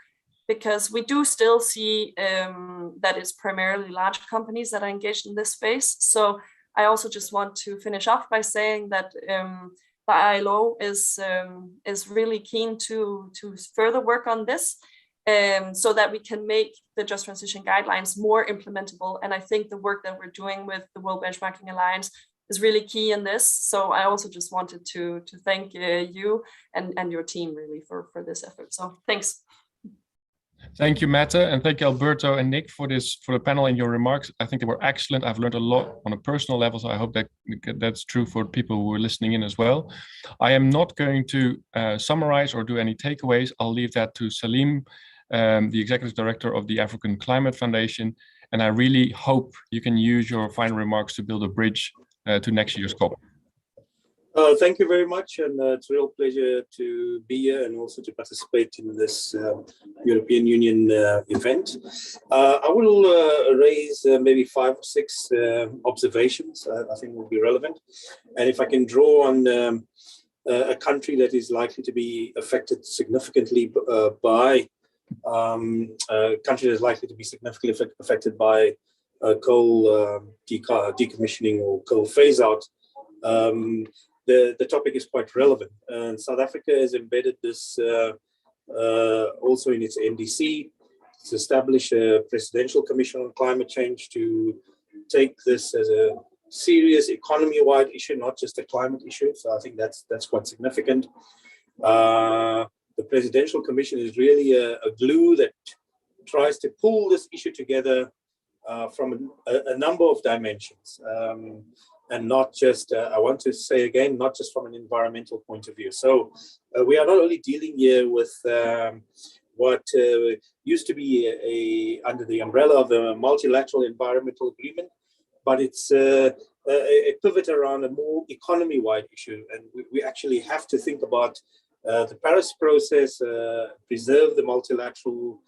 Because we do still see that it's primarily large companies that are engaged in this space. So I also just want to finish off by saying that the ILO is really keen to further work on this, so that we can make the Just Transition guidelines more implementable. And I think the work that we're doing with the World Benchmarking Alliance is really key in this. So I also just wanted to thank you and your team really for this effort. So thanks. Thank you, Mette, and thank you, Alberto and Nick, for the panel and your remarks. I think they were excellent. I've learned a lot on a personal level, so I hope that that's true for people who are listening in as well. I am not going to summarize or do any takeaways. I'll leave that to Salim, the Executive Director of the African Climate Foundation, and I really hope you can use your final remarks to build a bridge to next year's COP. Thank you very much, and it's a real pleasure to be here and also to participate in this European Union event. I will raise maybe 5 or 6 observations I think will be relevant. And if I can draw on a country that is likely to be affected significantly by affected by coal decommissioning or coal phase out, the topic is quite relevant. And South Africa has embedded this also in its NDC. It's established a Presidential Commission on Climate Change to take this as a serious economy-wide issue, not just a climate issue. So I think that's quite significant. The Presidential Commission is really a glue that tries to pull this issue together from a number of dimensions. and not just, I want to say again, not just from an environmental point of view. So we are not only dealing here with what used to be under the umbrella of the multilateral environmental agreement, but it's a pivot around a more economy-wide issue. And we actually have to think about the Paris process, preserve the multilateral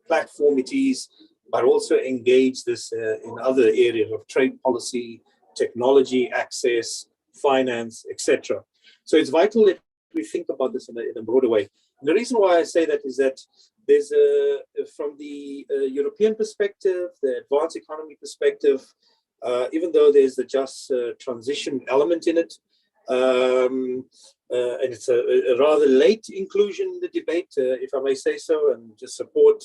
platform it is, but also engage this in other areas of trade policy, technology, access, finance, etc. So it's vital that we think about this in a broader way. And the reason why I say that is that there's from the European perspective, the advanced economy perspective, even though there's a just transition element in it, and it's a rather late inclusion in the debate, if I may say so, and just support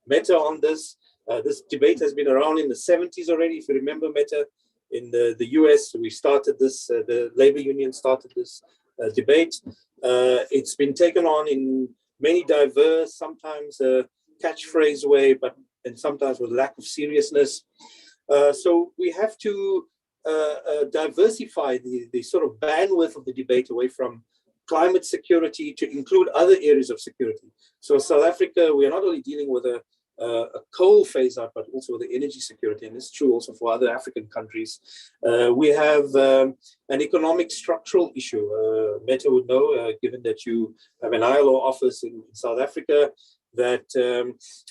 Meta on this. This debate has been around in the 70s already. If you remember Meta, in the US, we started this, the labor union started this debate. It's been taken on in many diverse, sometimes catchphrase way, and sometimes with lack of seriousness. So we have to diversify the sort of bandwidth of the debate away from climate security to include other areas of security. So South Africa, we are not only dealing with a coal phase out, but also with the energy security, and it's true also for other African countries. We have an economic structural issue. Meta would know, given that you have an ILO office in South Africa, that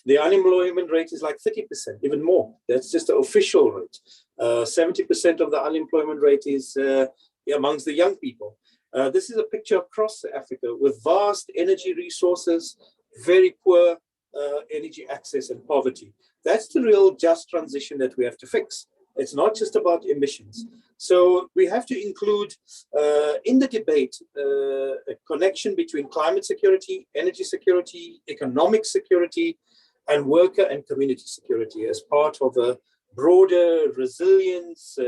the unemployment rate is like 30%, even more. That's just the official rate. 70% of the unemployment rate is amongst the young people. This is a picture across Africa with vast energy resources, very poor energy access and poverty. That's the real just transition that we have to fix. It's not just about emissions. So we have to include in the debate a connection between climate security, energy security, economic security, and worker and community security as part of a broader resilience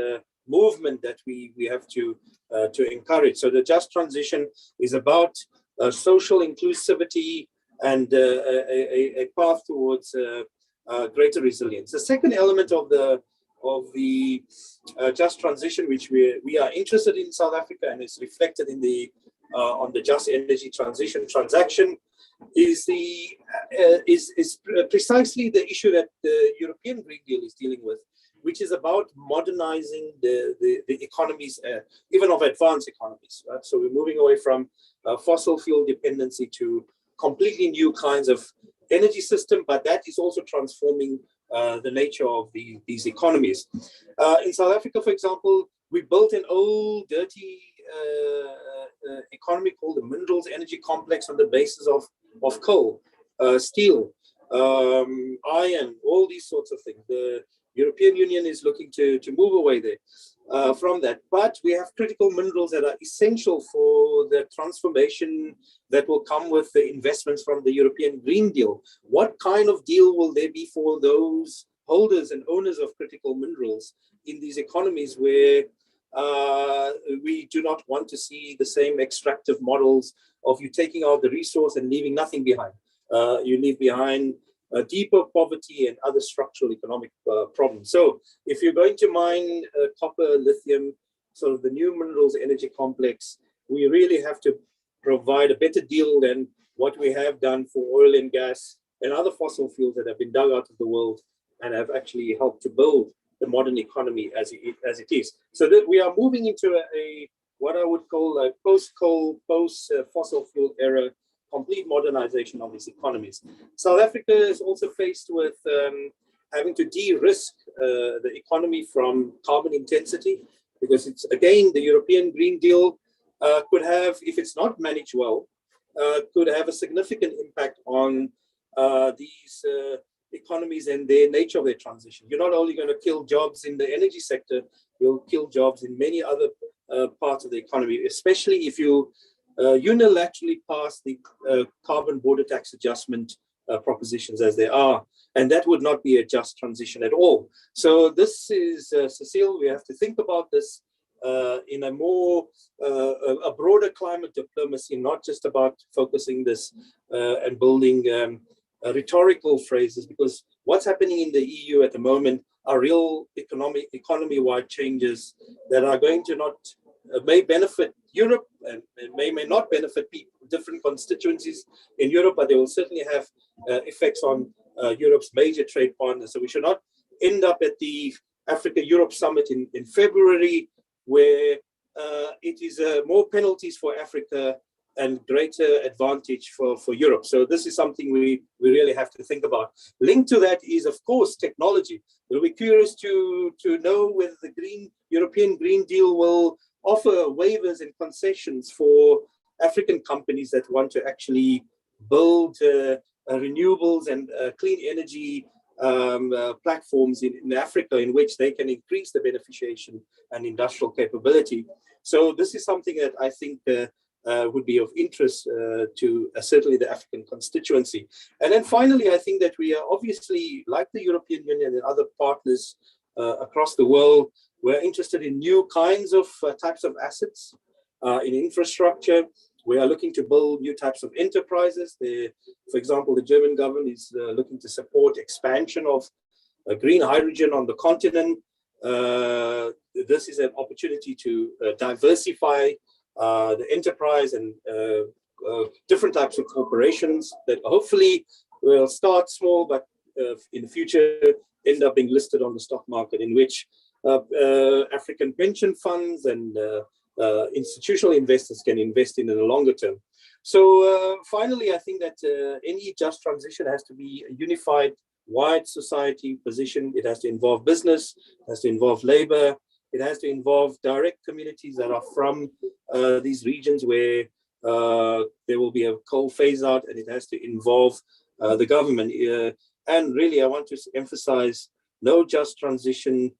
movement that we have to encourage. So the just transition is about social inclusivity and a path towards greater resilience. The second element of the just transition, which we are interested in South Africa and is reflected in the on the just energy transition transaction, is precisely the issue that the European Green Deal is dealing with, which is about modernizing the economies, even of advanced economies. Right? So we're moving away from fossil fuel dependency to completely new kinds of energy system, but that is also transforming the nature of these economies. In South Africa, for example, we built an old, dirty economy called the Minerals Energy Complex on the basis of coal, steel, iron, all these sorts of things. The European Union is looking to move away there from that. But we have critical minerals that are essential for the transformation that will come with the investments from the European Green Deal. What kind of deal will there be for those holders and owners of critical minerals in these economies where we do not want to see the same extractive models of you taking out the resource and leaving nothing behind? You leave behind deeper poverty and other structural economic problems. So if you're going to mine copper, lithium, sort of the new minerals energy complex, we really have to provide a better deal than what we have done for oil and gas and other fossil fuels that have been dug out of the world and have actually helped to build the modern economy as it is. So that we are moving into what I would call a post-coal, post-fossil fuel era, complete modernization of these economies. South Africa is also faced with having to de-risk the economy from carbon intensity, because it's, again, the European Green Deal could have, if it's not managed well, could have a significant impact on these economies and their nature of their transition. You're not only going to kill jobs in the energy sector, you'll kill jobs in many other parts of the economy, especially if you unilaterally pass the carbon border tax adjustment propositions as they are. And that would not be a just transition at all. So this is, Cecile, we have to think about this in a more, a broader climate diplomacy, not just about focusing this and building rhetorical phrases, because what's happening in the EU at the moment are real economy-wide changes that are going to not may benefit Europe and may not benefit people, different constituencies in Europe, but they will certainly have effects on Europe's major trade partners. So we should not end up at the Africa-Europe Summit in February, where it is more penalties for Africa and greater advantage for Europe. So this is something we really have to think about. Linked to that is, of course, technology. We'll be curious to know whether the European Green Deal will offer waivers and concessions for African companies that want to actually build renewables and clean energy platforms in Africa, in which they can increase the beneficiation and industrial capability. So this is something that I think would be of interest to certainly the African constituency. And then finally, I think that we are obviously, like the European Union and other partners across the world, we're interested in new kinds of types of assets in infrastructure. We are looking to build new types of enterprises. For example, the German government is looking to support expansion of green hydrogen on the continent. This is an opportunity to diversify the enterprise and different types of corporations that hopefully will start small, but in the future end up being listed on the stock market, in which African pension funds and institutional investors can invest in the longer term. So finally, I think that any just transition has to be a unified, wide society position. It has to involve business, it has to involve labor, it has to involve direct communities that are from these regions where there will be a coal phase out, and it has to involve the government. And really, I want to emphasize, no just transition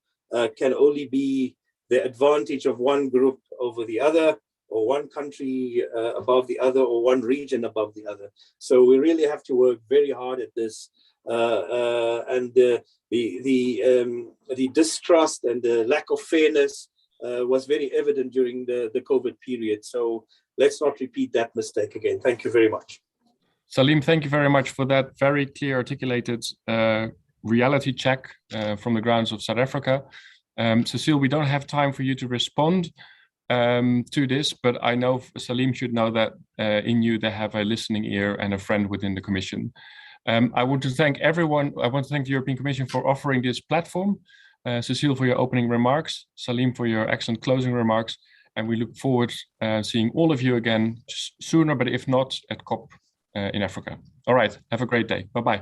can only be the advantage of one group over the other, or one country above the other, or one region above the other. So we really have to work very hard at this. And the distrust and the lack of fairness was very evident during the COVID period. So let's not repeat that mistake again. Thank you very much. Salim, thank you very much for that very clear articulated reality check from the grounds of South Africa. Cecile, we don't have time for you to respond to this, but I know Salim should know that in you they have a listening ear and a friend within the Commission. I want to thank everyone. I want to thank the European Commission for offering this platform, Cecile for your opening remarks, Salim for your excellent closing remarks, and we look forward seeing all of you again sooner, but if not, at COP in Africa. All right, have a great day. Bye-bye.